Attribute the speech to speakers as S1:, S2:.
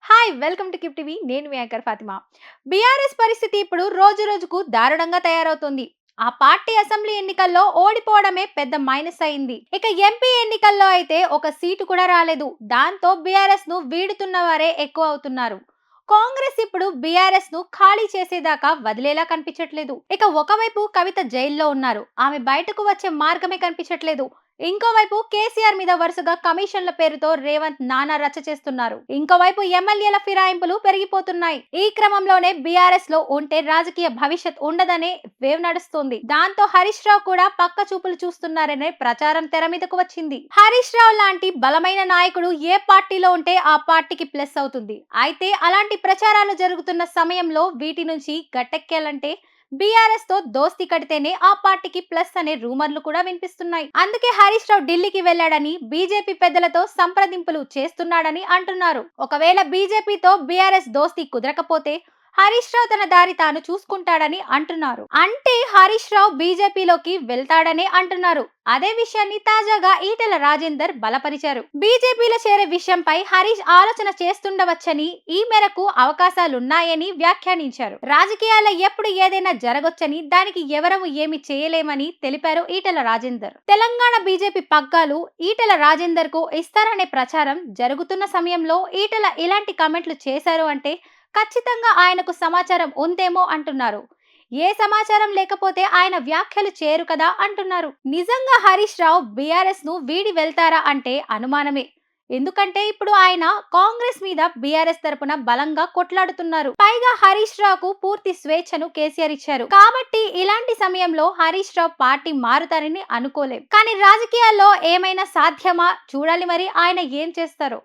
S1: Hi welcome to keep TV. నేను మీ anchor Fatima. BRS పరిస్థితి ఇప్పుడు రోజు రోజుకు దారుణంగా తయారవుతుంది. ఆ పార్టీ అసెంబ్లీ ఎన్నికల్లో ఓడిపోవడమే పెద్ద మైనస్ అయింది. ఇక ఎంపీ ఎన్నికల్లో అయితే ఒక సీటు కూడా రాలేదు. దాంతో బీఆర్ఎస్ ను వీడుతున్న వారే ఎక్కువ అవుతున్నారు. కాంగ్రెస్ ఇప్పుడు బీఆర్ఎస్ ను ఖాళీ చేసేదాకా వదిలేలా కనిపించట్లేదు. ఇక ఒకవైపు కవిత జైల్లో ఉన్నారు. ఆమె బయటకు వచ్చే మార్గమే కనిపించట్లేదు. ఇంకోవైపు కేసీఆర్ మీద వరుసగా కమిషన్ల పేరుతో రేవంత్ నానా రచ్చ చేస్తున్నారు. ఇంకోవైపు ఎమ్మెల్యేల ఫిరాయింపులు పెరిగిపోతున్నాయి. ఈ క్రమంలోనే బీఆర్ఎస్ లో ఉంటే రాజకీయ భవిష్యత్ ఉండదనే వేవ్ నడుస్తుంది. దాంతో హరీష్ రావు కూడా పక్క చూపులు చూస్తున్నారనే ప్రచారం తెర మీదకు వచ్చింది. హరీష్ రావు లాంటి బలమైన నాయకుడు ఏ పార్టీలో ఉంటే ఆ పార్టీకి ప్లస్ అవుతుంది. అయితే అలాంటి ప్రచారాలు జరుగుతున్న సమయంలో వీటి నుంచి గట్టెక్కాలంటే బీఆర్ఎస్ తో దోస్తి కడితేనే ఆ పార్టీకి ప్లస్ అనే రూమర్లు కూడా వినిపిస్తున్నాయి. అందుకే హరీష్ రావు ఢిల్లీకి వెళ్లాడని, బీజేపీ పెద్దలతో సంప్రదింపులు చేస్తున్నాడని అంటున్నారు. ఒకవేళ బీజేపీతో బీఆర్ఎస్ దోస్తి కుదరకపోతే హరీష్ రావు తన దారి తాను చూసుకుంటాడని అంటున్నారు. అంటే హరీష్ రావు బీజేపీలోకి వెళ్తాడని అంటున్నారు. అదే విషయాన్ని తాజాగా ఈటెల రాజేందర్ బలపరిచారు. బీజేపీలో చేరే విషయంపై హరీష్ ఆలోచన చేస్తుండవచ్చని, ఈ మేరకు అవకాశాలున్నాయని వ్యాఖ్యానించారు. రాజకీయాల్లో ఎప్పుడు ఏదైనా జరగొచ్చని, దానికి ఎవరము ఏమి చేయలేమని తెలిపారు ఈటెల రాజేందర్. తెలంగాణ బీజేపీ పగ్గాలు ఈటెల రాజేందర్ కు ఇస్తారనే ప్రచారం జరుగుతున్న సమయంలో ఈటెల ఇలాంటి కామెంట్లు చేశారు అంటే ఖచ్చితంగా ఆయనకు సమాచారం ఉందేమో అంటున్నారు. ఏ సమాచారం లేకపోతే ఆయన వ్యాఖ్యలు చేయరు కదా అంటున్నారు. నిజంగా హరీష్ రావు బీఆర్ఎస్ ను వీడి వెళ్తారా అంటే అనుమానమే. ఎందుకంటే ఇప్పుడు ఆయన కాంగ్రెస్ మీద బీఆర్ఎస్ తరపున బలంగా కొట్లాడుతున్నారు. పైగా హరీష్ రావుకు పూర్తి స్వేచ్ఛను కేసీఆర్ ఇచ్చారు. కాబట్టి ఇలాంటి సమయంలో హరీష్ రావు పార్టీ మారుతారని అనుకోలేం. కానీ రాజకీయాల్లో ఏమైనా సాధ్యమా చూడాలి, మరి ఆయన ఏం చేస్తారో.